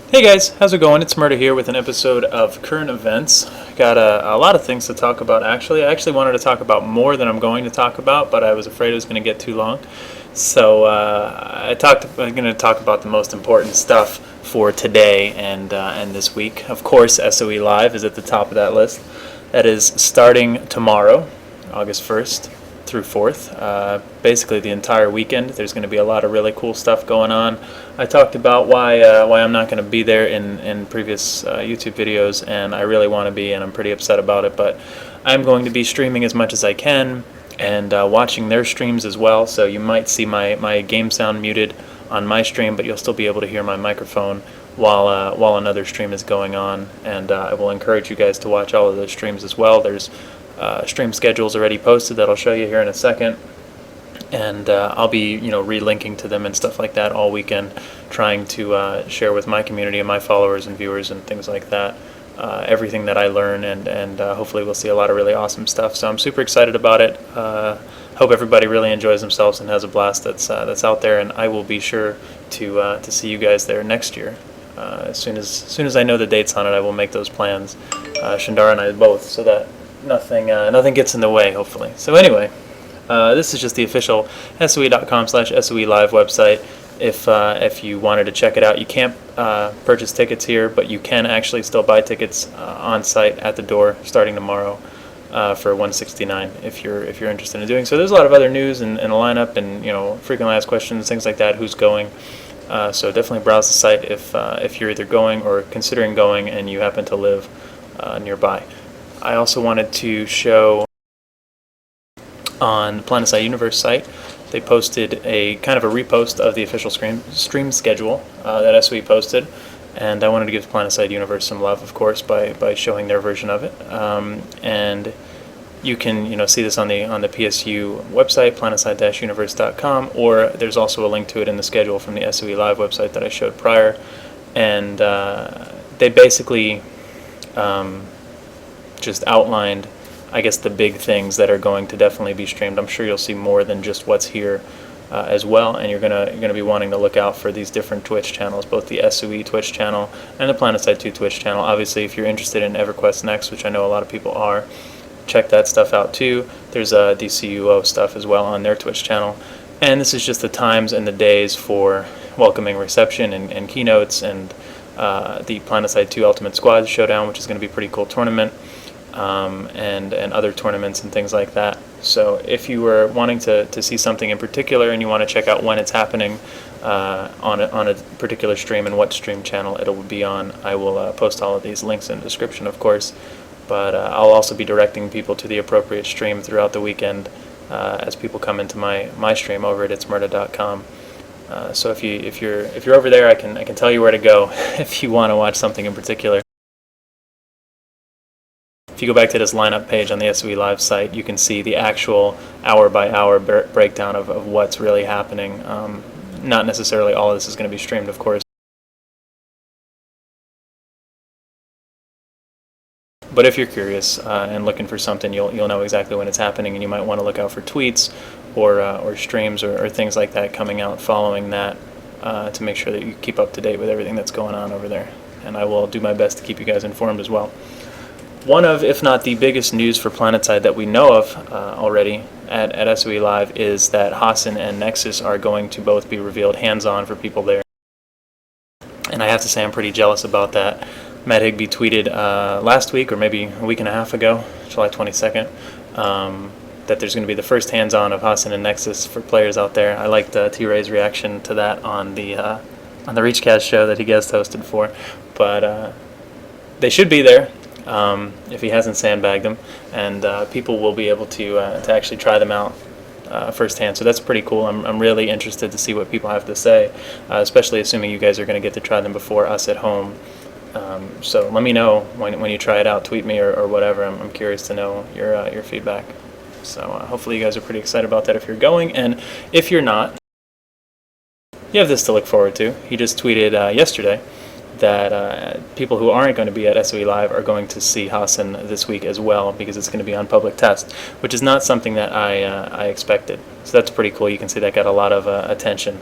Hey guys, how's it going? ItZMuRdA here with an episode of Current Events. Got a lot of things to talk about actually. I actually wanted to talk about more than I'm going to talk about, but I was afraid it was going to get too long. So I'm going to talk about the most important stuff for today and this week. Of course, SOE Live is at the top of that list. That is starting tomorrow, August 1st through 4th. Basically the entire weekend. There's going to be a lot of really cool stuff going on. I talked about why I'm not going to be there in previous YouTube videos, and I really want to be, and I'm pretty upset about it, but I'm going to be streaming as much as I can and watching their streams as well, so you might see my game sound muted on my stream, but you'll still be able to hear my microphone while another stream is going on, and I will encourage you guys to watch all of those streams as well. There's stream schedules already posted that I'll show you here in a second, and I'll be relinking to them and stuff like that all weekend, trying to share with my community and my followers and viewers and things like that everything that I learn, and hopefully we'll see a lot of really awesome stuff. So I'm super excited about it. Hope everybody really enjoys themselves and has a blast that's out there, and I will be sure to see you guys there next year. As soon as I know the dates on it, I will make those plans, Shandara and I both, so that nothing gets in the way, hopefully. So anyway, this is just the official SOE.com/SOE Live website. If you wanted to check it out, you can't purchase tickets here, but you can actually still buy tickets on site at the door starting tomorrow for $169 if you're interested in doing so. There's a lot of other news and a lineup, and frequently asked questions, things like that. Who's going? So definitely browse the site if you're either going or considering going and you happen to live nearby. I also wanted to show on the PlanetSide Universe site, they posted a kind of a repost of the official stream schedule that SOE posted, and I wanted to give PlanetSide Universe some love, of course, by showing their version of it. And you can see this on the PSU website, planetside-universe.com, or there's also a link to it in the schedule from the SOE Live website that I showed prior. And they basically just outlined, I guess, the big things that are going to definitely be streamed. I'm sure you'll see more than just what's here as well, and you're gonna be wanting to look out for these different Twitch channels, both the SOE Twitch channel and the PlanetSide 2 Twitch channel. Obviously, if you're interested in EverQuest Next, which I know a lot of people are, check that stuff out too. There's DCUO stuff as well on their Twitch channel, and this is just the times and the days for welcoming reception and keynotes, and the PlanetSide 2 Ultimate Squad Showdown, which is going to be a pretty cool tournament. And other tournaments and things like that. So if you were wanting to see something in particular and you want to check out when it's happening on a particular stream and what stream channel it will be on, I will post all of these links in the description, of course. But I'll also be directing people to the appropriate stream throughout the weekend as people come into my stream over at ItZMuRdA.com. So if you're over there, I can tell you where to go if you want to watch something in particular. If you go back to this lineup page on the SOE Live site, you can see the actual hour-by-hour breakdown of what's really happening. Not necessarily all of this is going to be streamed, of course. But if you're curious and looking for something, you'll know exactly when it's happening, and you might want to look out for tweets or streams or things like that coming out following that to make sure that you keep up to date with everything that's going on over there. And I will do my best to keep you guys informed as well. One of, if not the biggest news for PlanetSide that we know of already at SOE Live is that Hossin and Nexus are going to both be revealed hands-on for people there. And I have to say I'm pretty jealous about that. Matt Higbee tweeted last week, or maybe a week and a half ago, July 22nd, that there's going to be the first hands-on of Hossin and Nexus for players out there. I liked T-Ray's reaction to that on the Reachcast show that he guest hosted for. But they should be there. If he hasn't sandbagged them, and people will be able to actually try them out firsthand. So that's pretty cool. I'm really interested to see what people have to say, especially assuming you guys are going to get to try them before us at home. So let me know when you try it out. Tweet me or whatever. I'm curious to know your feedback. So hopefully you guys are pretty excited about that if you're going, and if you're not, you have this to look forward to. He just tweeted yesterday that people who aren't going to be at SOE Live are going to see Hossin this week as well, because it's going to be on public test, which is not something that I expected. So that's pretty cool. You can see that got a lot of attention.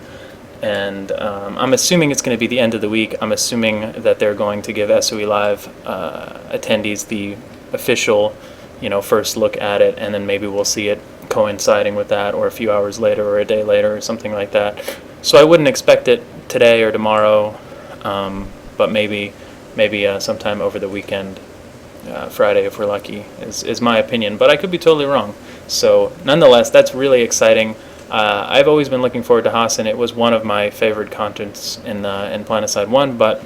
and I'm assuming it's going to be the end of the week. I'm assuming that they're going to give SOE Live attendees the official, first look at it, and then maybe we'll see it coinciding with that, or a few hours later, or a day later, or something like that. So I wouldn't expect it today or tomorrow, but maybe sometime over the weekend, Friday if we're lucky, is my opinion. But I could be totally wrong. So nonetheless, that's really exciting. I've always been looking forward to Hossin. It was one of my favorite contents in PlanetSide 1, but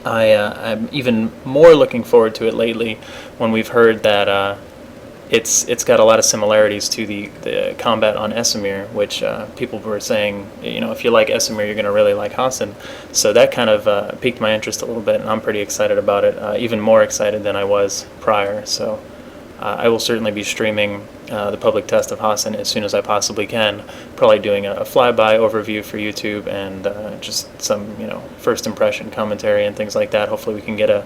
I'm even more looking forward to it lately when we've heard that it's got a lot of similarities to the combat on SOE, which people were saying, if you like SOE, you're going to really like Hossin. So that kind of piqued my interest a little bit, and I'm pretty excited about it, even more excited than I was prior. So I will certainly be streaming the public test of Hossin as soon as I possibly can, probably doing a flyby overview for YouTube and just some first impression commentary and things like that. Hopefully we can get a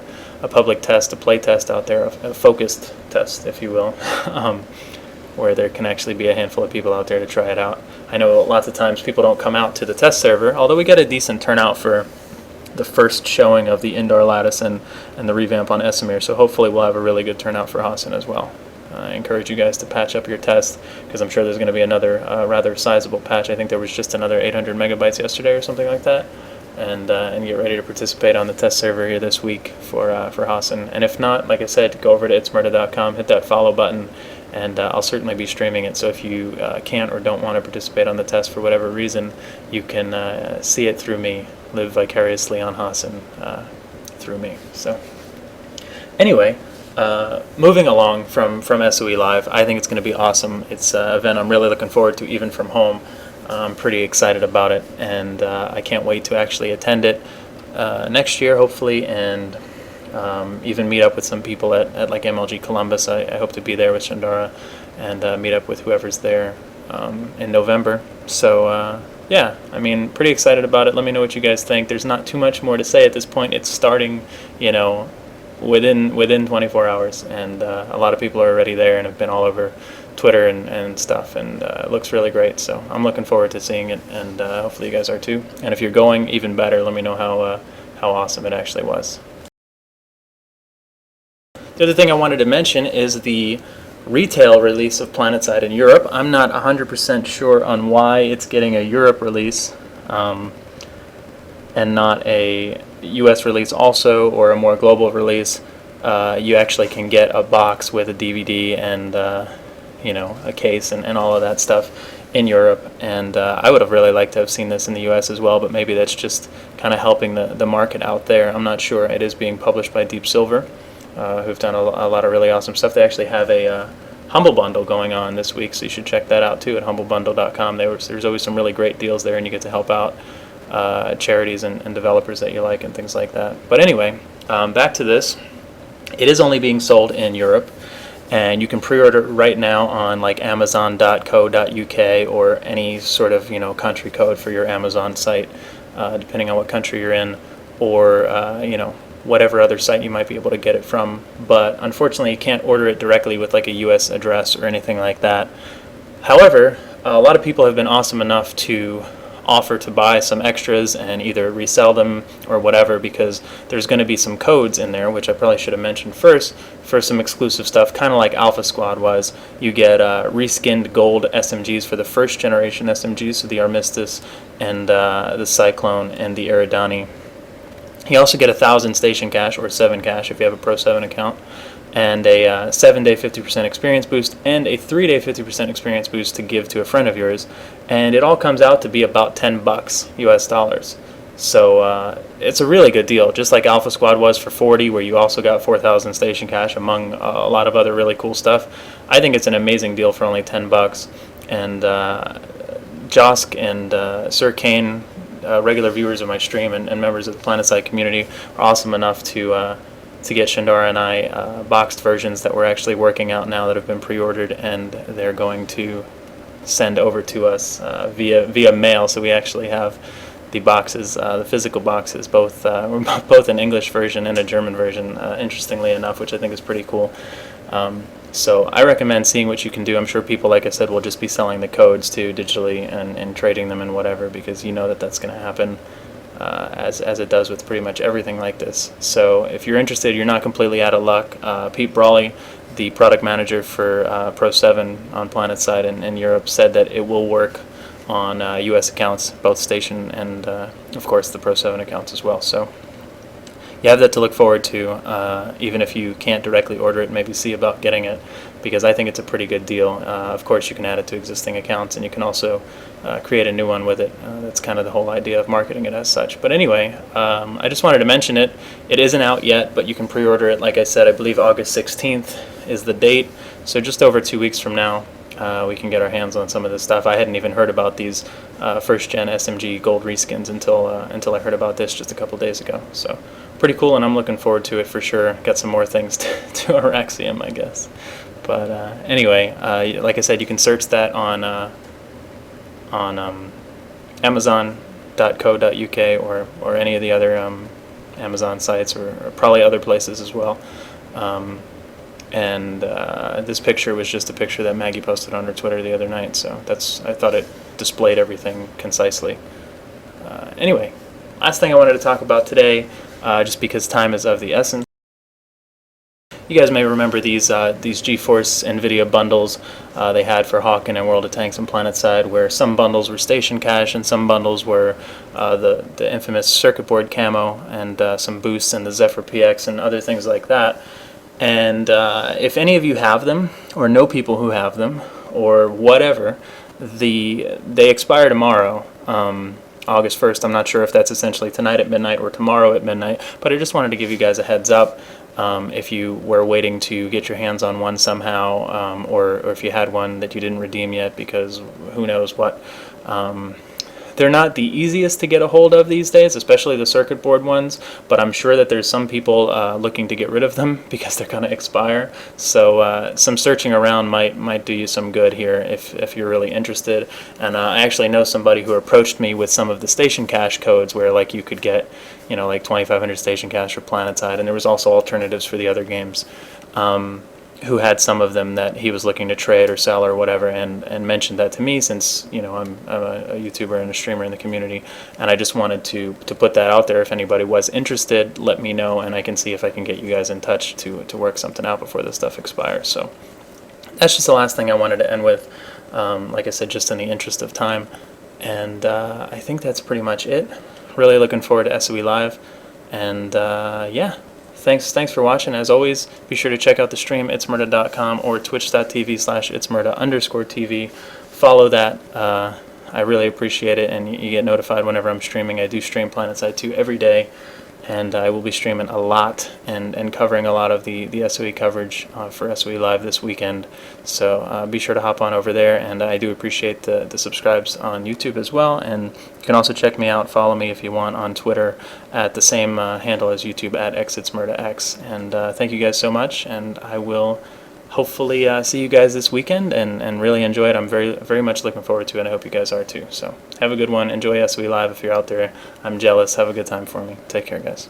public test, a play test out there, a focused test, if you will, where there can actually be a handful of people out there to try it out. I know lots of times people don't come out to the test server, although we got a decent turnout for the first showing of the indoor lattice and the revamp on SOE, so hopefully we'll have a really good turnout for Hossin as well. I encourage you guys to patch up your test, because I'm sure there's going to be another rather sizable patch. I think there was just another 800 megabytes yesterday or something like that, and get ready to participate on the test server here this week for Hossin. And if not, like I said, go over to ItZMuRdA.com, hit that follow button, and I'll certainly be streaming it. So if you can't or don't want to participate on the test for whatever reason, you can see it through me, live vicariously on Hossin through me. So anyway, moving along from SOE Live, I think it's going to be awesome. It's an event I'm really looking forward to, even from home. I'm pretty excited about it, and I can't wait to actually attend it next year, hopefully, and even meet up with some people at like MLG Columbus. I hope to be there with Shandara and meet up with whoever's there in November. So yeah, I mean, pretty excited about it. Let me know what you guys think. There's not too much more to say at this point. It's starting, within 24 hours, and a lot of people are already there and have been all over Twitter and stuff, and it looks really great. So I'm looking forward to seeing it, and hopefully you guys are too. And if you're going, even better, let me know how awesome it actually was. The other thing I wanted to mention is the retail release of PlanetSide in Europe. I'm not 100% sure on why it's getting a Europe release and not a US release also, or a more global release. You actually can get a box with a DVD and a case and all of that stuff in Europe, and I would have really liked to have seen this in the US as well, but maybe that's just kind of helping the market out there. I'm not sure. It is being published by Deep Silver, who've done a lot of really awesome stuff. They actually have a Humble Bundle going on this week, so you should check that out too at humblebundle.com. There's always some really great deals there, and you get to help out charities and developers that you like and things like that. But anyway, back to this. It is only being sold in Europe, and you can pre-order right now on like amazon.co.uk or any sort of country code for your Amazon site, depending on what country you're in, or whatever other site you might be able to get it from. But unfortunately, you can't order it directly with like a US address or anything like that. However, a lot of people have been awesome enough to offer to buy some extras and either resell them or whatever, because there's going to be some codes in there, which I probably should have mentioned first, for some exclusive stuff, kind of like Alpha Squad was. You get reskinned gold SMGs for the first generation SMGs, so the Armistice and the Cyclone and the Eridani. You also get 1,000 station cash, or 7 cash if you have a Pro 7 account, and a 7-day 50% experience boost, and a 3-day 50% experience boost to give to a friend of yours. And it all comes out to be about $10 US dollars. So it's a really good deal, just like Alpha Squad was for 40, where you also got 4,000 station cash, among a lot of other really cool stuff. I think it's an amazing deal for only $10. And Josk and Sir Kane, regular viewers of my stream and members of the PlanetSide community, are awesome enough to get Shandara and I boxed versions that we're actually working out now that have been pre-ordered, and they're going to send over to us via mail. So we actually have the boxes, the physical boxes, both an English version and a German version, interestingly enough, which I think is pretty cool. So I recommend seeing what you can do. I'm sure people, like I said, will just be selling the codes too digitally and trading them and whatever, because you know that that's going to happen as it does with pretty much everything like this. So if you're interested, you're not completely out of luck. Pete Brawley, the product manager for Pro 7 on PlanetSide in Europe, said that it will work on US accounts, both station and of course the Pro 7 accounts as well. So you have that to look forward to, even if you can't directly order it, maybe see about getting it, because I think it's a pretty good deal. Of course, you can add it to existing accounts, and you can also create a new one with it. That's kind of the whole idea of marketing it as such. But anyway, I just wanted to mention it. It isn't out yet, but you can pre-order it. Like I said, I believe August 16th is the date, so just over 2 weeks from now. We can get our hands on some of this stuff. I hadn't even heard about these first-gen SMG gold reskins until I heard about this just a couple days ago. So pretty cool, and I'm looking forward to it for sure. Got some more things to Araxium, I guess. But anyway, like I said, you can search that on Amazon.co.uk or any of the other Amazon sites, or probably other places as well. And this picture was just a picture that Maggie posted on her Twitter the other night, so I thought it displayed everything concisely. Anyway, last thing I wanted to talk about today, just because time is of the essence. You guys may remember these GeForce Nvidia bundles they had for Hossin and World of Tanks and PlanetSide, where some bundles were station cache and some bundles were the infamous circuit board camo and some boosts and the Zephyr PX and other things like that. And if any of you have them, or know people who have them, or whatever, they expire tomorrow, August 1st. I'm not sure if that's essentially tonight at midnight or tomorrow at midnight, but I just wanted to give you guys a heads up. If you were waiting to get your hands on one somehow, or if you had one that you didn't redeem yet because who knows what. They're not the easiest to get a hold of these days, especially the circuit board ones, but I'm sure that there's some people looking to get rid of them because they're going to expire. So some searching around might do you some good here if you're really interested. And I actually know somebody who approached me with some of the station cache codes where like you could get, like 2500 station cache for PlanetSide, and there was also alternatives for the other games. Who had some of them that he was looking to trade or sell or whatever, and mentioned that to me, since I'm a YouTuber and a streamer in the community, and I just wanted to put that out there. If anybody was interested, let me know, and I can see if I can get you guys in touch to work something out before this stuff expires. So that's just the last thing I wanted to end with, like I said, just in the interest of time. And I think that's pretty much it. Really looking forward to SOE Live, and yeah. Thanks for watching. As always, be sure to check out the stream, ItZMuRdA.com or twitch.tv/ItZMuRdA_TV. Follow that. I really appreciate it, and you get notified whenever I'm streaming. I do stream PlanetSide 2 every day, and I will be streaming a lot and covering a lot of the SOE coverage for SOE Live this weekend. So be sure to hop on over there, and I do appreciate the subscribes on YouTube as well. And you can also check me out, follow me if you want on Twitter at the same handle as YouTube at ItZMuRdA. And thank you guys so much, and I will hopefully see you guys this weekend and really enjoy it. I'm very, very much looking forward to it, and I hope you guys are too. So have a good one. Enjoy SOE Live if you're out there. I'm jealous. Have a good time for me. Take care, guys.